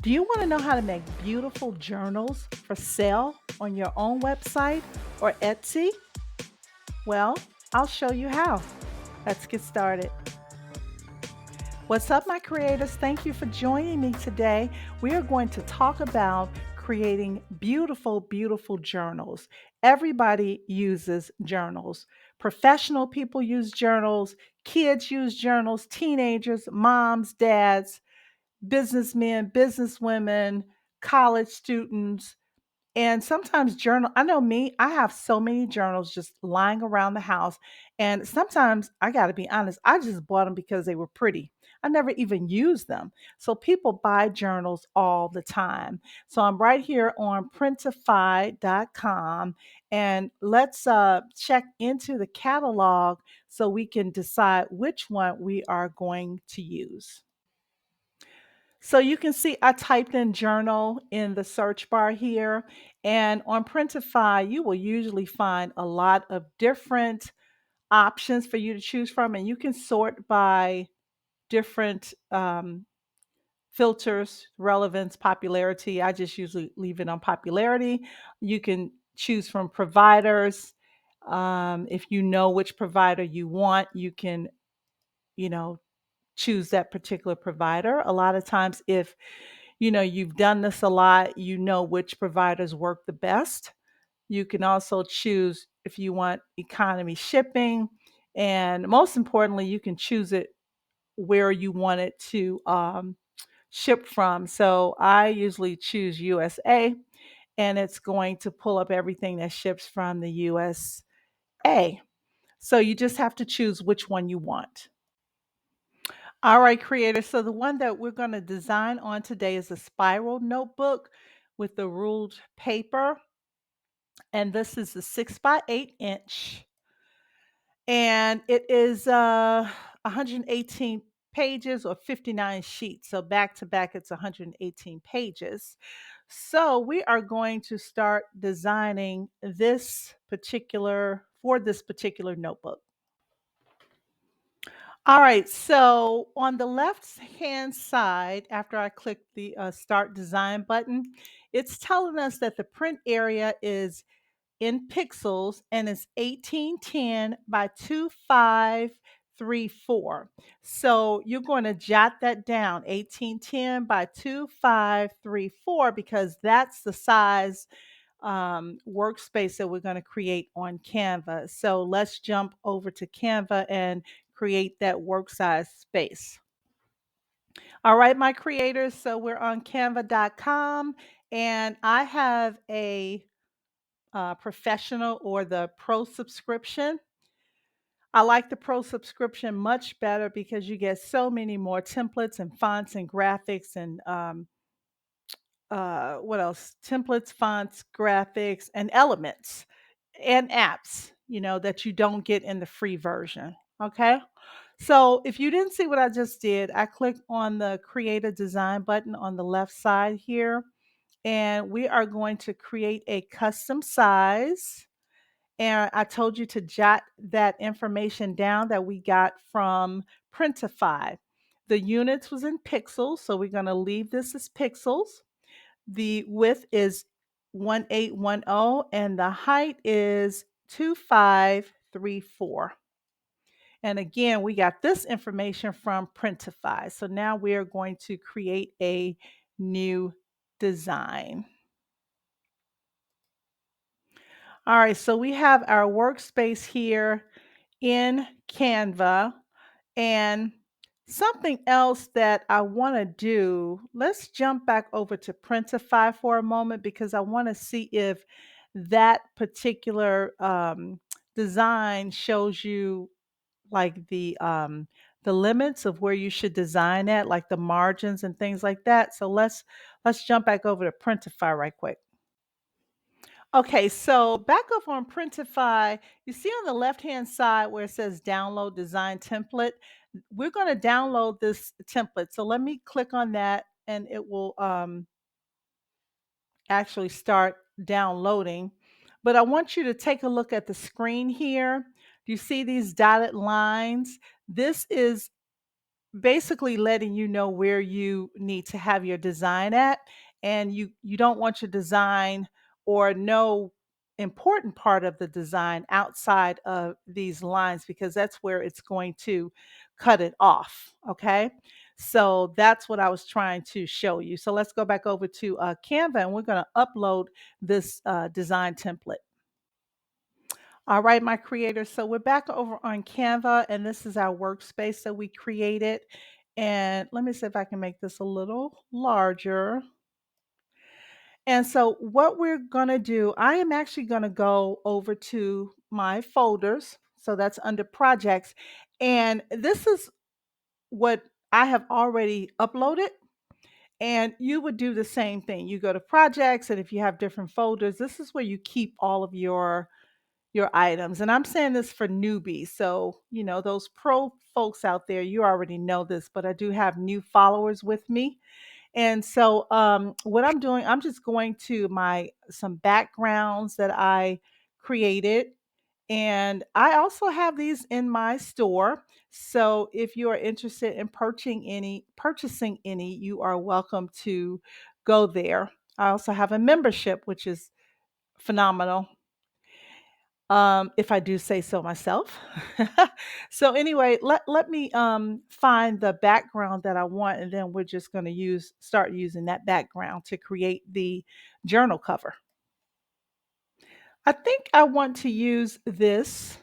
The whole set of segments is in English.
Do you want to know how to make beautiful journals for sale on your own website or Etsy? Well, I'll show you how. Let's get started. What's up, my creators? Thank you for joining me today. We are going to talk about creating beautiful, beautiful journals. Everybody uses journals. Professional people use journals, kids use journals, teenagers, moms, dads, businessmen, businesswomen, college students, and sometimes I know me, I have so many journals just lying around the house. And sometimes I got to be honest, I just bought them because they were pretty. I never even used them. So people buy journals all the time. So I'm right here on printify.com, and let's check into the catalog so we can decide which one we are going to use. So you can see I typed in journal in the search bar here. And on Printify, you will usually find a lot of different options for you to choose from. And you can sort by different filters, relevance, popularity. I just usually leave it on popularity. You can choose from providers. If you know which provider you want, you can, you know, choose that particular provider. A lot of times, if you've done this a lot, you know which providers work the best. You can also choose if you want economy shipping. And most importantly, you can choose it where you want it to ship from. So I usually choose USA, and it's going to pull up everything that ships from the USA. So you just have to choose which one you want. All right, creators. So the one that we're going to design on today is a spiral notebook with the ruled paper. And this is the 6 by 8 inch. And it is 118 pages or 59 sheets. So back to back, it's 118 pages. So we are going to start designing for this particular notebook. All right, so on the left-hand side, after I click the Start Design button, it's telling us that the print area is in pixels and it's 1810 by 2534. So you're going to jot that down, 1810 by 2534, because that's the size workspace that we're going to create on Canva. So let's jump over to Canva and create that work size space. All right, my creators. So we're on canva.com, and I have a professional or the pro subscription. I like the pro subscription much better because you get so many more templates and fonts and graphics and what else? Templates, fonts, graphics, and elements and apps, that you don't get in the free version. Okay. So if you didn't see what I just did, I clicked on the create a design button on the left side here, and we are going to create a custom size. And I told you to jot that information down that we got from Printify. The units was in pixels, so we're going to leave this as pixels. The width is 1810 and the height is 2534. And again, we got this information from Printify. So now we are going to create a new design. All right, so we have our workspace here in Canva. And something else that I want to do, let's jump back over to Printify for a moment because I want to see if that particular design shows you like the limits of where you should design at, like the margins and things like that. So let's jump back over to Printify right quick. Okay, so back up on Printify, you see on the left-hand side where it says download design template. We're going to download this template. So let me click on that and it will actually start downloading. But I want you to take a look at the screen here. Do you see these dotted lines? This is basically letting you know where you need to have your design at, and you don't want your design or no important part of the design outside of these lines, because that's where it's going to cut it off. Okay, so that's what I was trying to show you. So let's go back over to Canva, and we're going to upload this design template. All right, my creators. So we're back over on Canva, and this is our workspace that we created. And let me see if I can make this a little larger. And so, what we're going to do, I am actually going to go over to my folders. So that's under projects. And this is what I have already uploaded. And you would do the same thing. You go to projects, and if you have different folders, this is where you keep all of your items. And I'm saying this for newbies. So, those pro folks out there, you already know this, but I do have new followers with me. And so what I'm doing, I'm just going to my some backgrounds that I created. And I also have these in my store. So if you are interested in purchasing any, you are welcome to go there. I also have a membership, which is phenomenal, if I do say so myself. So anyway, let me find the background that I want, and then we're just going to start using that background to create the journal cover. I think I want to use this.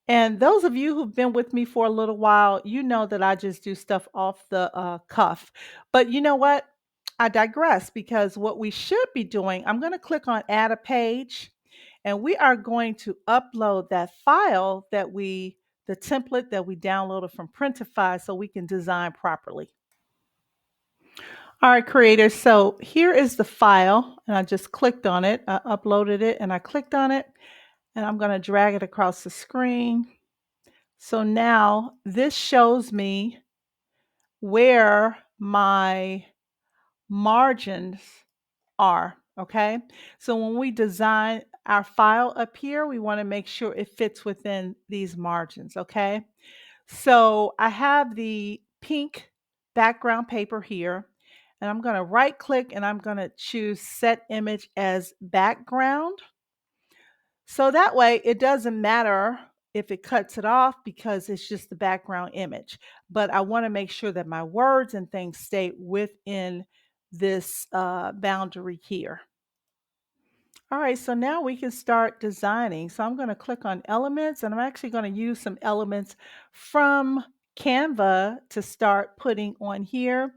And those of you who've been with me for a little while, you know that I just do stuff off the cuff. But you know what? I digress, because what we should be doing, I'm going to click on add a page, and we are going to upload that file the template that we downloaded from Printify, so we can design properly. All right, creators. So here is the file, and I just clicked on it. I uploaded it and I clicked on it, and I'm going to drag it across the screen. So now this shows me where my margins are. Okay. So when we design our file up here, we want to make sure it fits within these margins. Okay. So I have the pink background paper here, and I'm going to right click and I'm going to choose set image as background. So that way it doesn't matter if it cuts it off, because it's just the background image. But I want to make sure that my words and things stay within this boundary here. All right, so now we can start designing. So I'm going to click on elements, and I'm actually going to use some elements from Canva to start putting on here.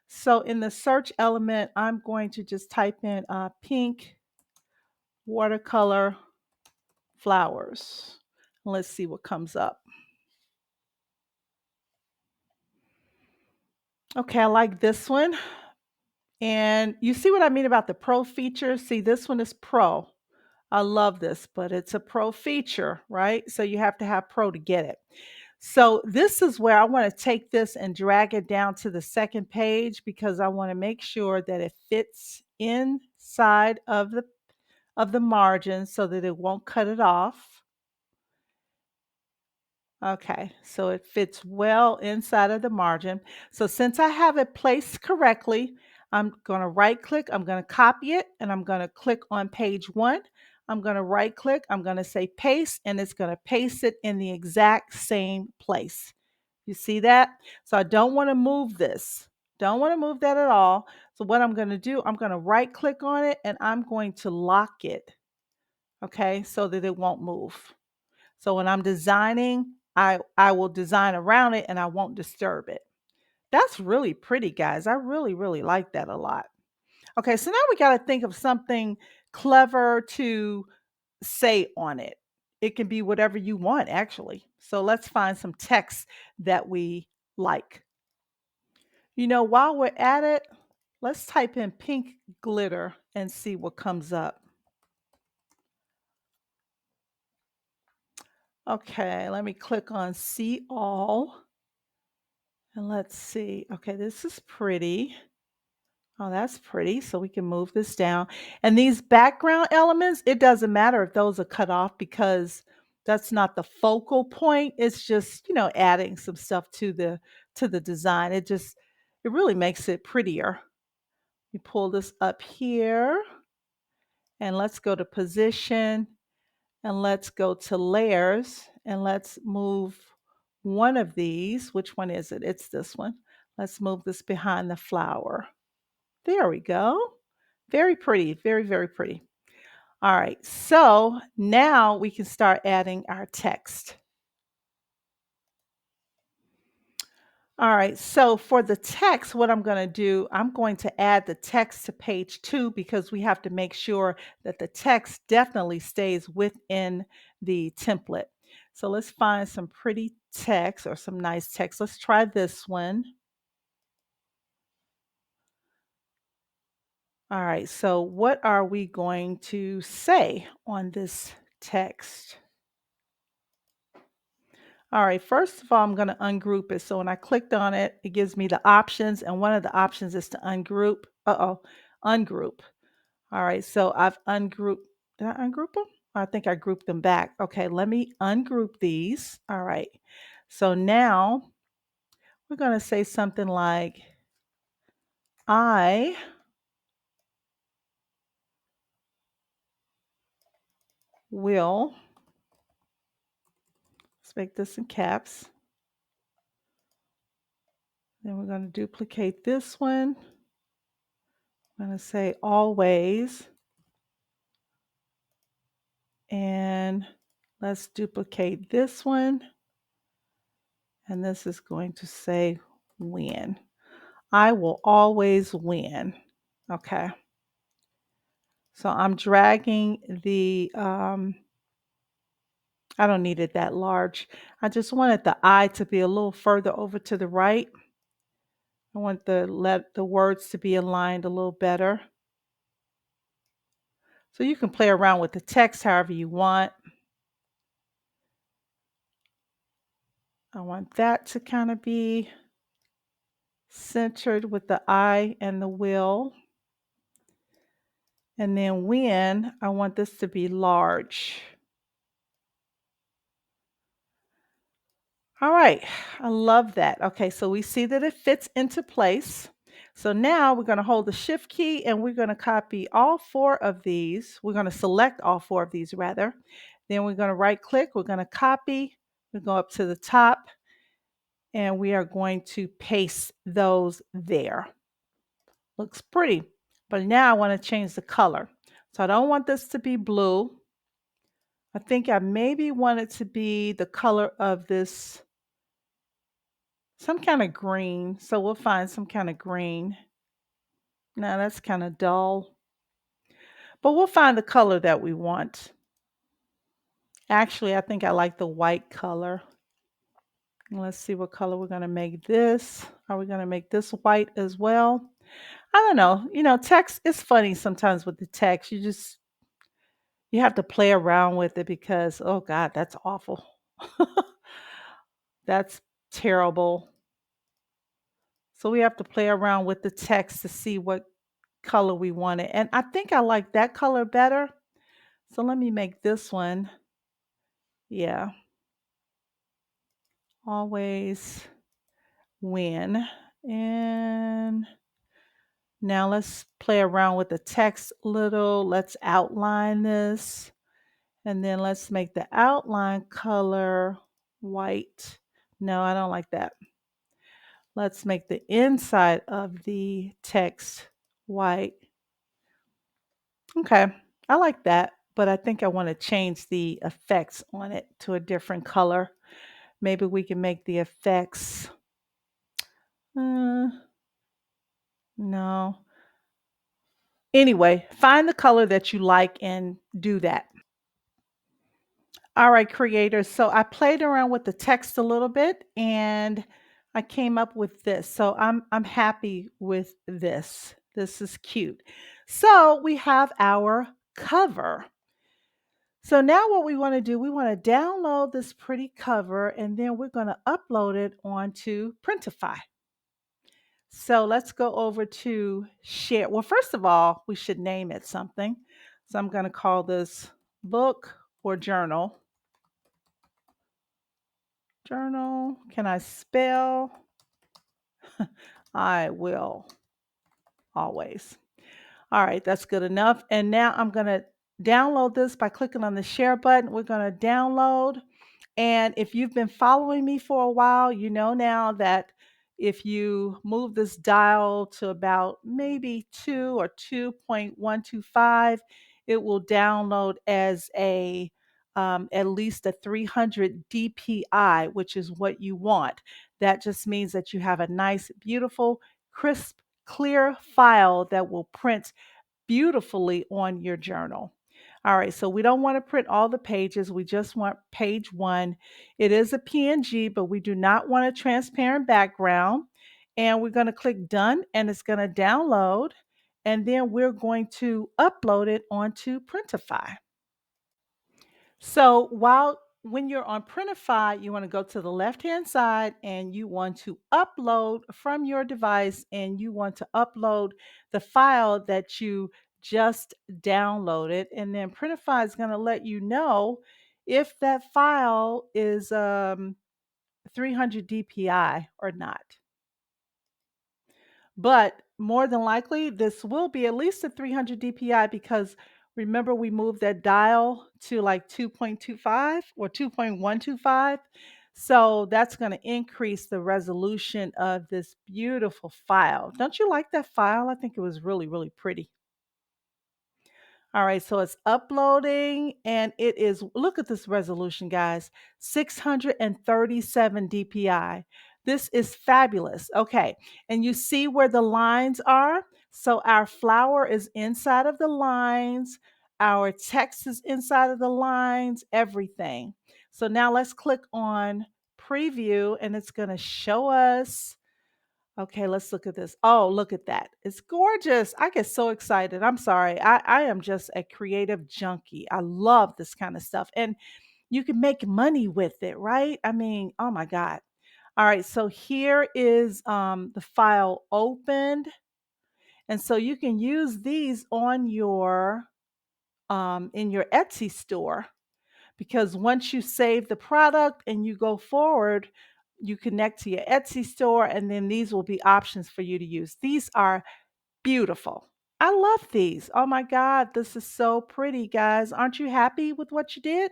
So in the search element, I'm going to just type in pink watercolor flowers. Let's see what comes up. Okay, I like this one. And you see what I mean about the pro feature? See, this one is pro. I love this, but it's a pro feature, right? So you have to have pro to get it. So this is where I want to take this and drag it down to the second page, because I want to make sure that it fits inside of the margin so that it won't cut it off. Okay, so it fits well inside of the margin. So since I have it placed correctly, I'm going to right click, I'm going to copy it, and I'm going to click on page one. I'm going to right click, I'm going to say paste, and it's going to paste it in the exact same place. You see that? So I don't want to move this. Don't want to move that at all. So what I'm going to do, I'm going to right click on it, and I'm going to lock it. Okay, so that it won't move. So when I'm designing, I will design around it and I won't disturb it. That's really pretty, guys. I really, really like that a lot. Okay, so now we got to think of something clever to say on it. It can be whatever you want, actually. So let's find some text that we like. While we're at it, let's type in pink glitter and see what comes up. Okay, let me click on see all. And let's see. Okay, this is pretty. Oh, that's pretty. So we can move this down. And these background elements, it doesn't matter if those are cut off, because that's not the focal point. It's just, adding some stuff to the design. It really makes it prettier. You pull this up here and let's go to position and let's go to layers and let's move one of these. Which one is it? It's this one. Let's move this behind the flower. There we go. Very pretty. Very, very pretty. All right. So now we can start adding our text. All right, so for the text, what I'm going to do, I'm going to add the text to page 2 because we have to make sure that the text definitely stays within the template. So let's find some pretty text or some nice text. Let's try this one. All right, so what are we going to say on this text? All right, first of all, I'm going to ungroup it. So when I clicked on it, it gives me the options, and one of the options is to ungroup. Ungroup. All right, so I've ungrouped. Did I ungroup them? I think I grouped them back. Okay, let me ungroup these. All right, so now we're going to say something like, I will, let's make this in caps. Then we're going to duplicate this one. I'm going to say always. And let's duplicate this one. And this is going to say win. I will always win. Okay. So I'm dragging I don't need it that large. I just wanted the I to be a little further over to the right. I want the words to be aligned a little better. So you can play around with the text however you want. I want that to kind of be centered with the I and the will. And then when, I want this to be large. All right, I love that. Okay, so we see that it fits into place. So now we're going to hold the shift key and we're going to copy all 4 of these. We're going to select all 4 of these rather. Then we're going to right click, we're going to copy, we go up to the top and we are going to paste those there. Looks pretty, but now I want to change the color. So I don't want this to be blue. I think I maybe want it to be the color of this, some kind of green. So we'll find some kind of green. Now that's kind of dull, but we'll find the color that we want. Actually, I think I like the white color. Let's see what color we're going to make this. Are we going to make this white as well? I don't know. Text is funny sometimes with the text. You have to play around with it because, oh God, that's awful. That's terrible. So we have to play around with the text to see what color we want it. And I think I like that color better. So let me make this one. Yeah. Always win. And now let's play around with the text a little. Let's outline this. And then let's make the outline color white. No, I don't like that. Let's make the inside of the text white. Okay, I like that, but I think I want to change the effects on it to a different color. Maybe we can make the effects, uh, no. Anyway, find the color that you like and do that. All right, creators. So I played around with the text a little bit and I came up with this. So I'm happy with this. This is cute. So we have our cover. So now what we want to do, we want to download this pretty cover and then we're going to upload it onto Printify. So let's go over to share. Well, first of all, we should name it something. So I'm going to call this book or journal. Journal. Can I spell? I will always. All right, that's good enough. And now I'm going to download this by clicking on the share button. We're going to download. And if you've been following me for a while, you know now that if you move this dial to about maybe 2 or 2.125, it will download as a at least a 300 DPI, which is what you want. That just means that you have a nice, beautiful, crisp, clear file that will print beautifully on your journal. All right, so we don't want to print all the pages. We just want page one. It is a PNG, but we do not want a transparent background. And we're going to click done and it's going to download. And then we're going to upload it onto Printify. So when you're on Printify, you want to go to the left-hand side and you want to upload from your device and you want to upload the file that you just downloaded. And then Printify is going to let you know if that file is 300 DPI or not. But more than likely, this will be at least a 300 DPI because remember we moved that dial to like 2.25 or 2.125. So that's going to increase the resolution of this beautiful file. Don't you like that file? I think it was really, really pretty. All right, so it's uploading and it is, look at this resolution, guys, 637 DPI. This is fabulous. Okay, and you see where the lines are? So our flower is inside of the lines, our text is inside of the lines, everything. So now let's click on preview and it's going to show us. Okay, let's look at this. Oh, look at that. It's gorgeous. I get so excited. I'm sorry. I am just a creative junkie. I love this kind of stuff. And you can make money with it, right? I mean, oh my God. All right, so here is the file opened. And so you can use these on your in your Etsy store because once you save the product and you go forward, you connect to your Etsy store, and then these will be options for you to use. These are beautiful. I love these. Oh my God, this is so pretty, guys. Aren't you happy with what you did?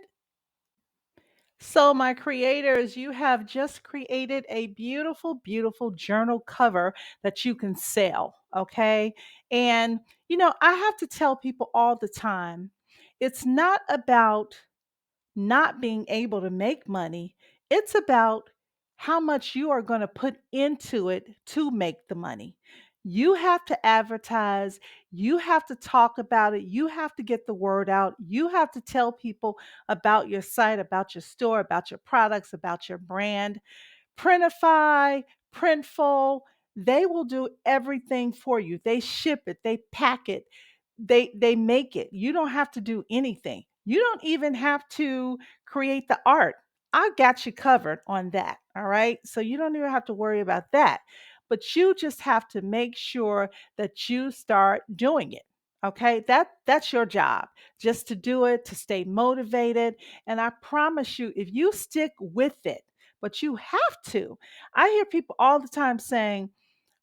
So, my creators, you have just created a beautiful, beautiful journal cover that you can sell. Okay. And, I have to tell people all the time it's not about not being able to make money. It's about how much you are going to put into it to make the money. You have to advertise, you have to talk about it, you have to get the word out, you have to tell people about your site, about your store, about your products, about your brand. Printify, Printful, they will do everything for you. They ship it, they pack it, they make it. You don't have to do anything. You don't even have to create the art. I got you covered on that. All right. So you don't even have to worry about that. But you just have to make sure that you start doing it. Okay? That's your job. Just to do it, to stay motivated, and I promise you if you stick with it, but you have to. I hear people all the time saying,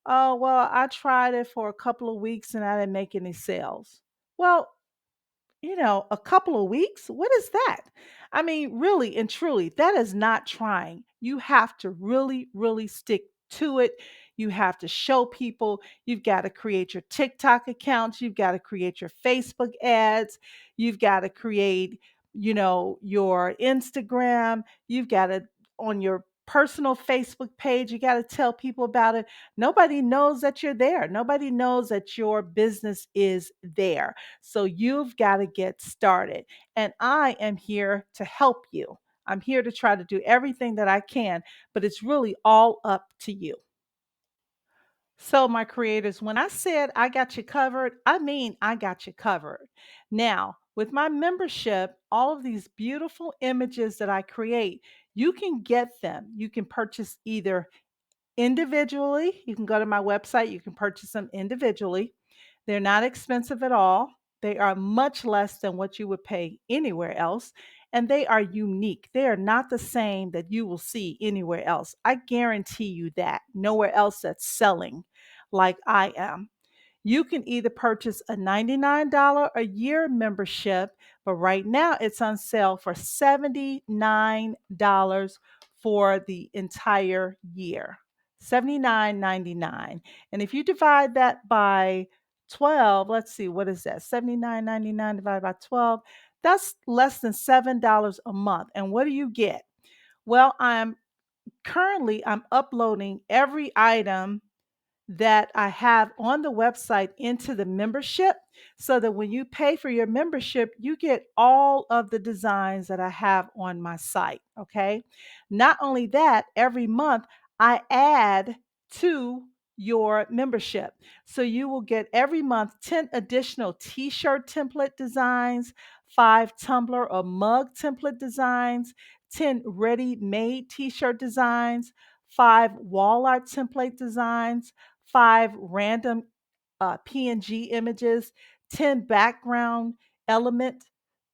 "Oh, well, I tried it for a couple of weeks and I didn't make any sales." Well, a couple of weeks? What is that? I mean, really and truly, that is not trying. You have to really, really stick to it. You have to show people. You've got to create your TikTok accounts. You've got to create your Facebook ads. You've got to create, your Instagram. You've got to, on your personal Facebook page, you got to tell people about it. Nobody knows that you're there. Nobody knows that your business is there. So you've got to get started. And I am here to help you. I'm here to try to do everything that I can, but it's really all up to you. So, my creators, when I said I got you covered, I mean I got you covered. Now, with my membership, all of these beautiful images that I create, you can get them. You can purchase either individually. You can go to my website, you can purchase them individually. They're not expensive at all. They are much less than what you would pay anywhere else. and they are unique. They are not the same that you will see anywhere else. I guarantee you that. Nowhere else that's selling like I am. You can either purchase a $99 a year membership, but right now it's on sale for $79 for the entire year. $79.99. And if you divide that by 12, let's see, what is that? $79.99 divided by 12. That's less than $7 a month. And what do you get? Well, I'm uploading every item that I have on the website into the membership so that when you pay for your membership, you get all of the designs that I have on my site. Okay. Not only that, every month I add to your membership. So you will get every month 10 additional t shirt template designs, 5 tumbler or mug template designs, 10 ready made t shirt designs, 5 wall art template designs, 5 random PNG images, 10 background element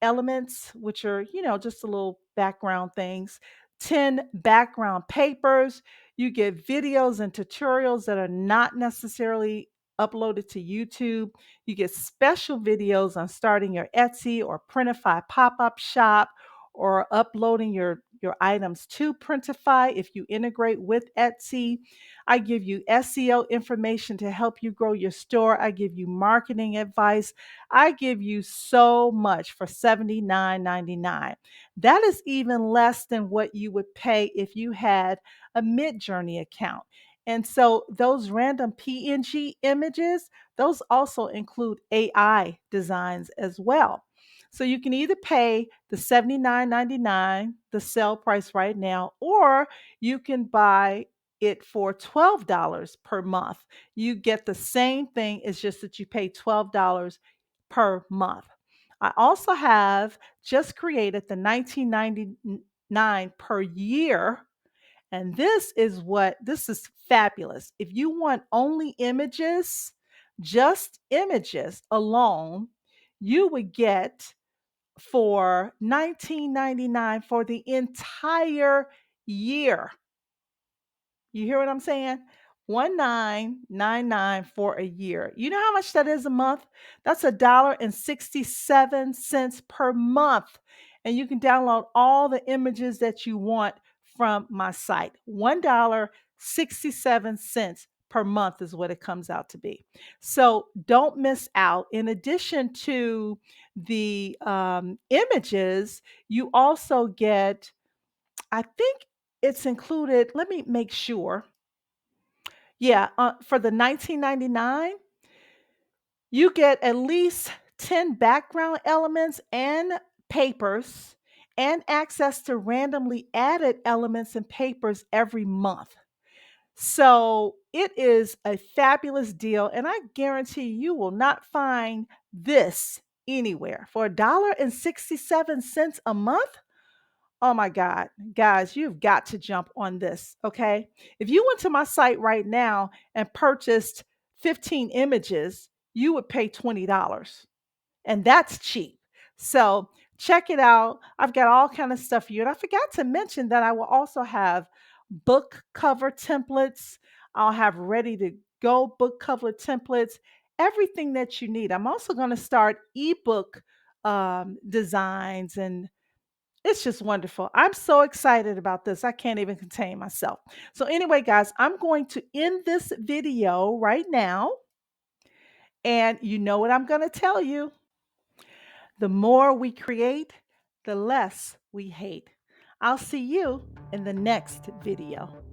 elements, which are, just a little background things, 10 background papers. You get videos and tutorials that are not necessarily uploaded to YouTube. You get special videos on starting your Etsy or Printify pop-up shop or uploading your items to Printify if you integrate with Etsy. I give you SEO information to help you grow your store. I give you marketing advice. I give you so much for $79.99. That is even less than what you would pay if you had a Midjourney account. And so those random PNG images, those also include AI designs as well. So you can either pay the $79.99, the sale price right now, or you can buy it for $12 per month. You get the same thing, it's just that you pay $12 per month. I also have just created the 1999 per year, and this is fabulous. If you want only images, just images alone, you would get for 19.99 for the entire year. You hear what I'm saying? 1999 for a year. You know how much that is a month? That's $1.67 per month. And you can download all the images that you want from my site. $1.67 per month is what it comes out to be. So don't miss out. In addition to the images, you also get, I think it's included, let me make sure. Yeah, for the 19.99, you get at least 10 background elements and papers and access to randomly added elements and papers every month. So it is a fabulous deal, and I guarantee you will not find this anywhere. For $1.67 a month, oh my God, guys, you've got to jump on this, okay? If you went to my site right now and purchased 15 images, you would pay $20, and that's cheap. So check it out. I've got all kind of stuff for you. And I forgot to mention that I will also have book cover templates. I'll have ready to go book cover templates, everything that you need. I'm also going to start ebook designs, and it's just wonderful. I'm so excited about this. I can't even contain myself. So, anyway, guys, I'm going to end this video right now. And you know what I'm going to tell you: the more we create, the less we hate. I'll see you in the next video.